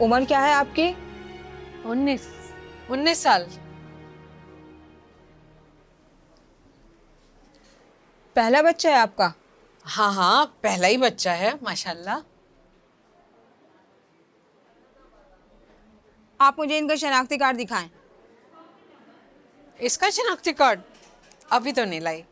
उम्र क्या है आपकी? 19 साल। पहला बच्चा है आपका? हाँ हाँ, पहला ही बच्चा है माशाल्लाह। आप मुझे इनका शनाख्ती कार्ड दिखाएं। इसका शनाख्ती कार्ड अभी तो नहीं लाई,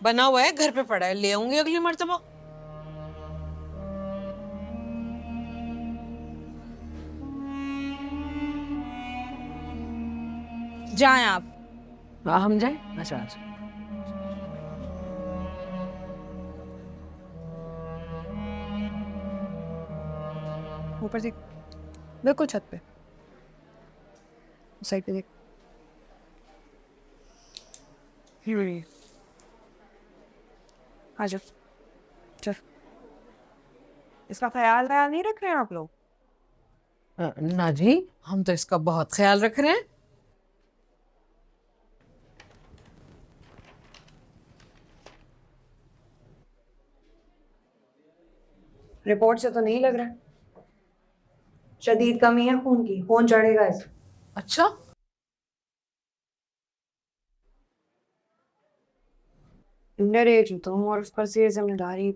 बना हुआ है, घर पे पड़ा है, ले आऊंगी अगली मर्तबा। जाएं आप। हाँ, हम जाए। अच्छा अच्छा। ऊपर देख, बिल्कुल छत पे, उस साइड पे देख। आ जाओ, चल। इसका ख्याल ख्याल नहीं रख रहे हैं आप लोग? ना जी, हम तो इसका बहुत ख्याल रख रहे हैं। रिपोर्ट से तो नहीं लग रहा है। शदीद कमी है खून की, खून चढ़ेगा इसे। अच्छा। अंडर एज हो तुम, और उस पर से ये जिम्मेदारी।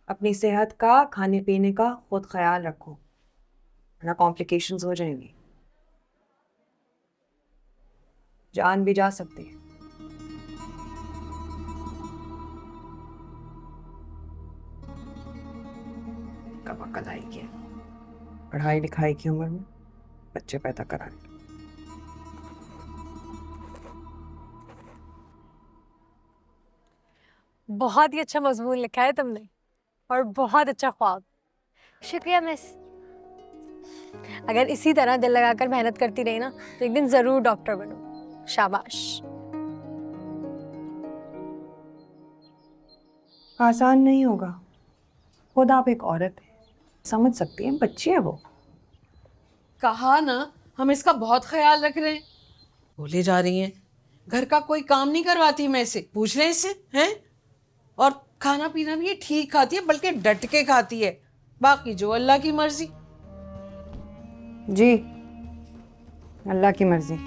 अपनी सेहत का, खाने पीने का खुद ख्याल रखो, वरना कॉम्प्लिकेशंस हो जाएंगी, जान भी जा सकती है। कब अकल आएगी? पढ़ाई लिखाई की उम्र में बच्चे पैदा कराने। बहुत ही अच्छा मजमून लिखा है तुमने, और बहुत अच्छा ख्वाब। शुक्रिया मिस। अगर इसी तरह दिल लगाकर मेहनत करती रही ना, तो एक दिन जरूर डॉक्टर बनूं। शाबाश। आसान नहीं होगा, खुद आप एक औरत है, समझ सकती हैं, बच्ची है वो। कहा ना, हम इसका बहुत ख्याल रख रहे हैं। बोले जा रही हैं, घर का कोई काम नहीं करवाती मैं इसे, पूछ रहे इससे हैं। और खाना पीना भी ये ठीक खाती है, बल्कि डट के खाती है। बाकी जो अल्लाह की मर्जी। जी, अल्लाह की मर्जी।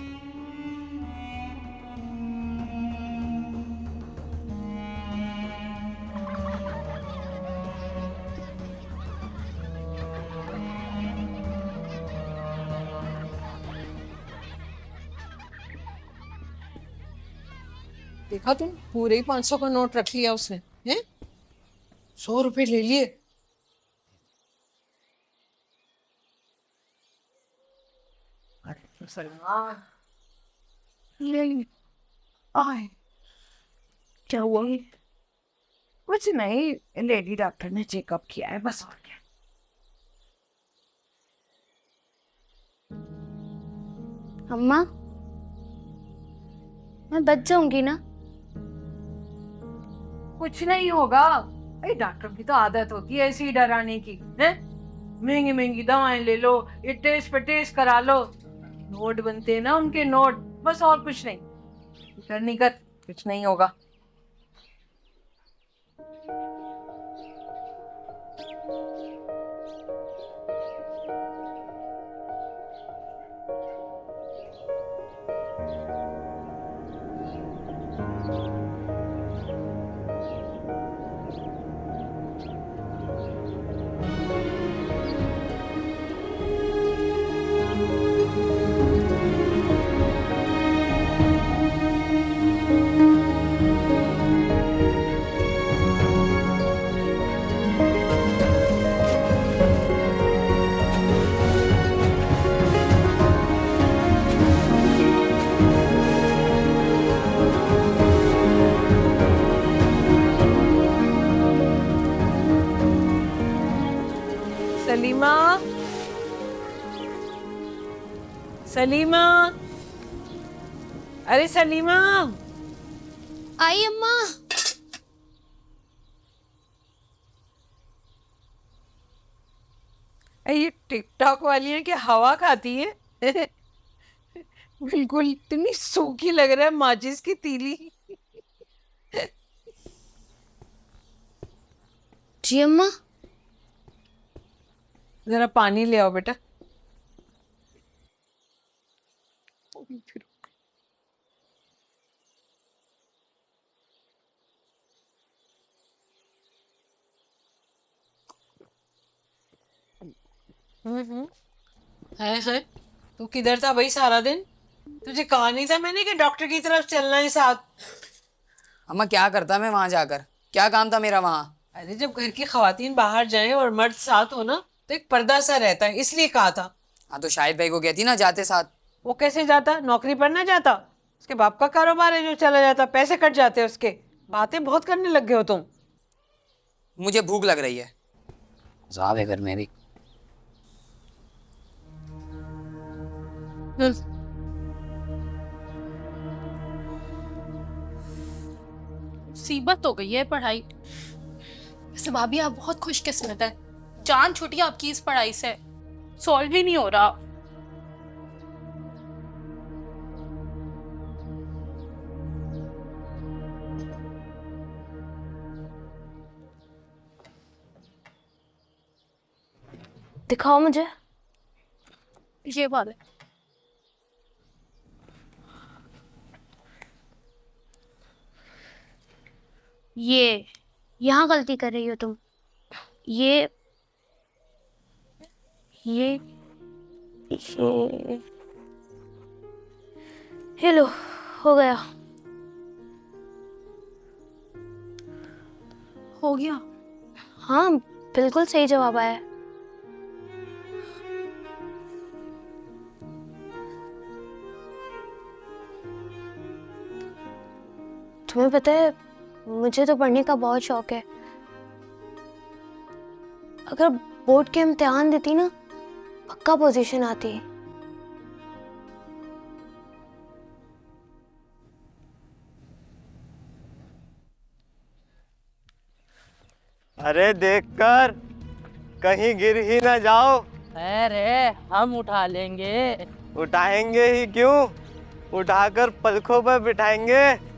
देखा तुम, पूरे ही 500 का नोट रख लिया उसने, हैं? 100 रुपए ले लिए। अरे सलमा, ले आए। क्या हुआ? कुछ नहीं, लेडी डॉक्टर ने चेकअप किया है, बस और क्या। अम्मा, मैं बच जाऊंगी ना? कुछ नहीं होगा। अरे डॉक्टर की तो आदत होती है ऐसी डराने की, हैं? महंगी महंगी दवाएं ले लो, ये टेस्ट पे टेस्ट करा लो। नोट बनते हैं ना उनके, नोट, बस और कुछ नहीं। फिक्र नहीं कर, कुछ नहीं होगा। सलीमा, सलीमा, अरे सलीमा। आई अम्मा। ये टिकटॉक वाली है कि हवा खाती है? बिल्कुल इतनी सूखी लग रहा है, माचिस की तीली। जी अम्मा। जरा पानी ले आओ बेटा। है तू किधर था भाई सारा दिन? तुझे कहा नहीं था मैंने कि डॉक्टर की तरफ चलना है साथ? अम्मा क्या करता मैं वहां जाकर, क्या काम था मेरा वहां? अरे जब घर की खवातीन बाहर जाएं और मर्द साथ हो ना तो एक पर्दा सा रहता है, इसलिए कहा था। हाँ तो शाहिद भाई को कहती ना जाते साथ। वो कैसे जाता? नौकरी पर ना जाता? उसके बाप का कारोबार है जो चला जाता, पैसे कट जाते उसके। बातें बहुत करने लग गए हो तुम। मुझे भूख लग रही है, जाब है घर मेरी। मुसीबत हो गई है पढ़ाई। वैसे भाभी आप बहुत खुशकिस्मत है, जान छूटी आपकी इस पढ़ाई से, सॉल्व ही नहीं हो रहा। दिखाओ मुझे। ये बात है। ये यहाँ गलती कर रही हो तुम। ये ये ये लो, हो गया। हो गया? हाँ, बिल्कुल सही जवाब आया। तुम्हें पता है, मुझे तो पढ़ने का बहुत शौक है। अगर बोर्ड के इम्तिहान देती ना, पक्का पोजीशन आती। अरे देखकर कहीं गिर ही ना जाओ। अरे हम उठा लेंगे। उठाएंगे ही क्यों, उठाकर पलकों पर बिठाएंगे।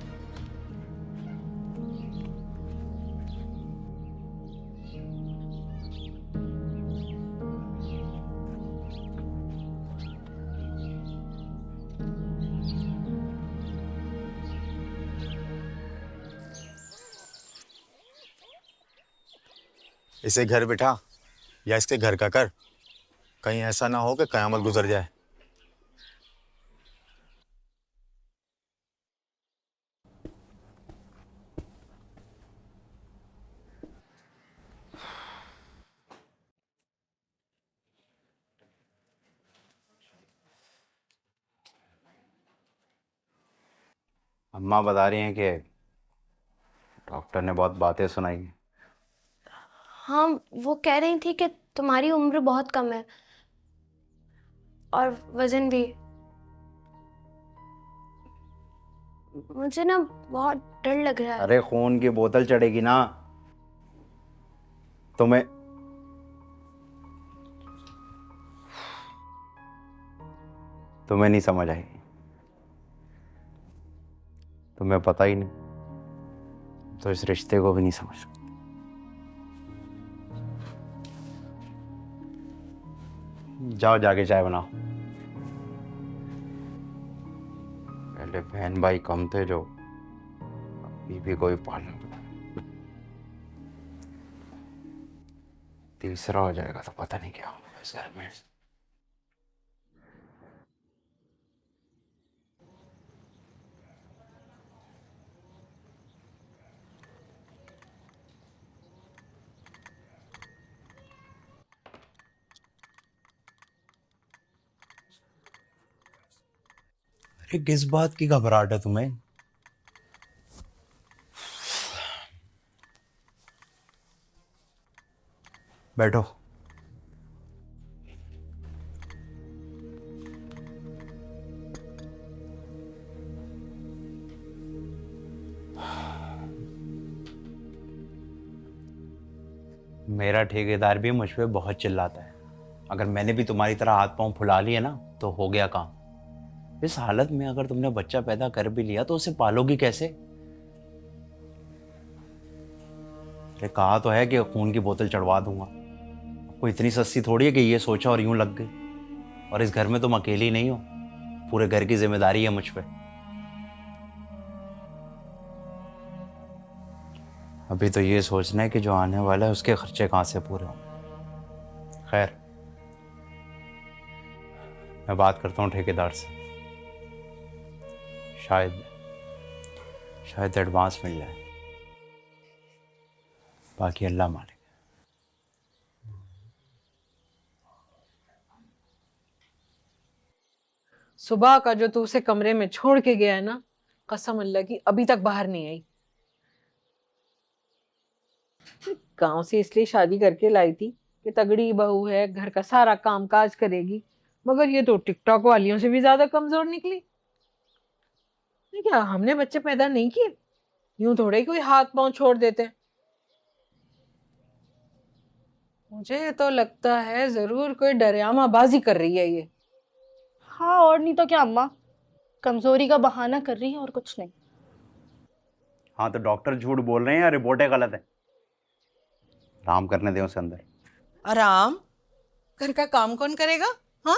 इसे घर बिठा या इसके घर का कर, कहीं ऐसा ना हो कि कयामत गुजर जाए। अम्मा बता रही हैं कि डॉक्टर ने बहुत बातें सुनाई हैं। हाँ, वो कह रही थी कि तुम्हारी उम्र बहुत कम है और वजन भी। मुझे ना बहुत डर लग रहा है। अरे खून की बोतल चढ़ेगी ना तुम्हें। तुम्हें नहीं समझ आई, तुम्हें पता ही नहीं तो इस रिश्ते को भी नहीं समझ सकते। जाओ जाके चाय बनाओ। पहले बहन भाई कम थे जो, अभी भी कोई पालना। तीसरा हो जाएगा तो पता नहीं क्या होगा इस घर में। अरे किस बात की घबराहट है तुम्हें? बैठो। मेरा ठेकेदार भी मुझ पे बहुत चिल्लाता है। अगर मैंने भी तुम्हारी तरह हाथ पांव फुला लिए ना तो हो गया काम। इस हालत में अगर तुमने बच्चा पैदा कर भी लिया तो उसे पालोगी कैसे? अरे कहा तो है कि खून की बोतल चढ़वा दूंगा। कोई इतनी सस्ती थोड़ी है कि ये सोचा और यूं लग गई। और इस घर में तुम अकेली नहीं हो, पूरे घर की जिम्मेदारी है मुझ पे। अभी तो ये सोचना है कि जो आने वाला है उसके खर्चे कहाँ से पूरे हों। खैर मैं बात करता हूँ ठेकेदार से, शायद एडवांस मिल जाए, बाकी अल्लाह मालिक। सुबह का जो तू उसे कमरे में छोड़ के गया है ना, कसम अल्लाह की अभी तक बाहर नहीं आई। गांव से इसलिए शादी करके लाई थी कि तगड़ी बहू है, घर का सारा काम काज करेगी, मगर ये तो टिकटॉक वालियों से भी ज्यादा कमजोर निकली। ये क्या हमने बच्चे पैदा नहीं किए? यूं थोड़े ही कोई हाथ पांव छोड़ देते हैं। मुझे तो लगता है जरूर कोई डरामाबाजी कर रही है ये। हाँ और नहीं तो क्या अम्मा, कमजोरी का बहाना कर रही है और कुछ नहीं। हाँ तो डॉक्टर झूठ बोल रहे हैं या रिपोर्टें गलत है? आराम करने दें उसे अंदर। आराम? घर का काम कौन करेगा? हाँ,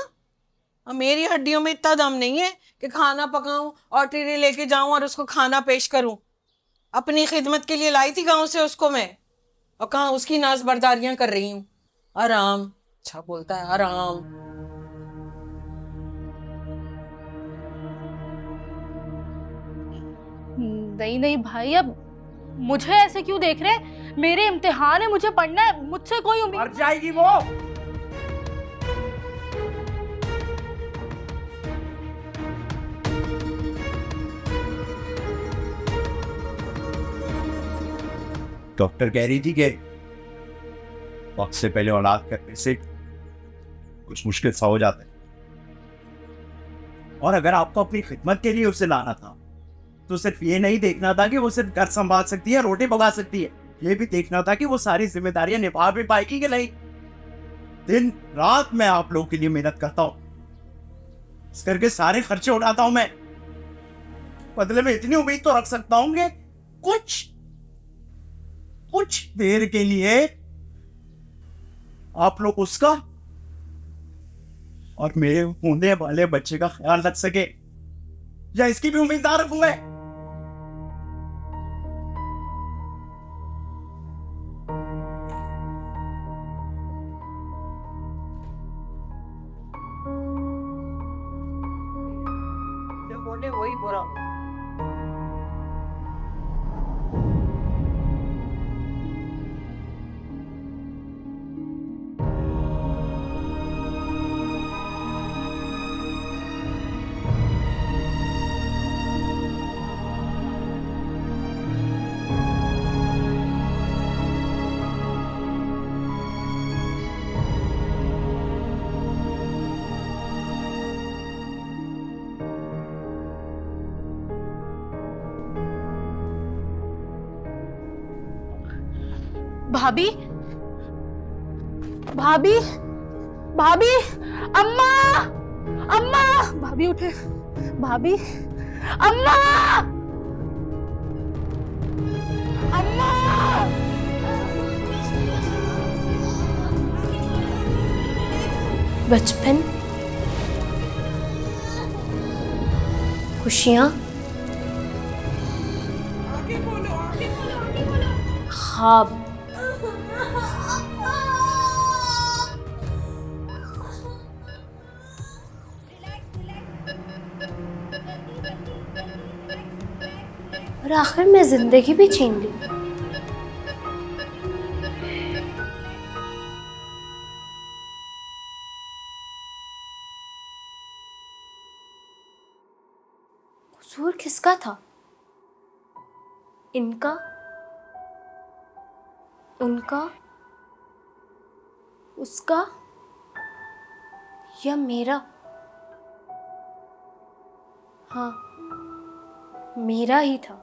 और मेरी हड्डियों में इतना दम नहीं है कि खाना पकाऊं और टीरे लेके जाऊं और उसको खाना पेश करूं। अपनी खिदमत के लिए लाई थी गांव से उसको मैं, और कहाँ उसकी नाज़बरदारियां कर रही हूँ। आराम? अच्छा बोलता है आराम। नहीं नहीं भाई, अब मुझे ऐसे क्यों देख रहे हैं? मेरे इम्तिहान है, मुझे पढ़ना है, मुझसे कोई उम्मीद। मर जाएगी वो। डॉक्टर कह रही थी कि वक्त से पहले औलाद करने से कुछ मुश्किल सा हो जाता है, और अगर आपको अपनी खिदमत के लिए उसे लाना था तो सिर्फ ये नहीं देखना था कि वो सिर्फ घर संभाल सकती है, रोटी पका सकती है, ये भी देखना था कि वो सारी जिम्मेदारियां निभा भी पाएगी कि नहीं। दिन रात मैं आप लोगों के लिए मेहनत करता हूं, इस करके सारे खर्चे उठाता हूं मैं, बदले में इतनी उम्मीद तो रख सकता हूं कि कुछ देर के लिए आप लोग उसका और मेरे होने वाले बच्चे का ख्याल रख सके, या इसकी भी उम्मीद ना रखूं मैं। वही बुरा। भाभी, भाभी, भाभी, अम्मा, अम्मा, भाभी उठे, भाभी, अम्मा, अम्मा। बचपन, खुशियाँ, ख्वाब, और आखिर में जिंदगी भी छीन ली। कसूर किसका था? इनका, उनका, उसका या मेरा? हाँ, मेरा ही था।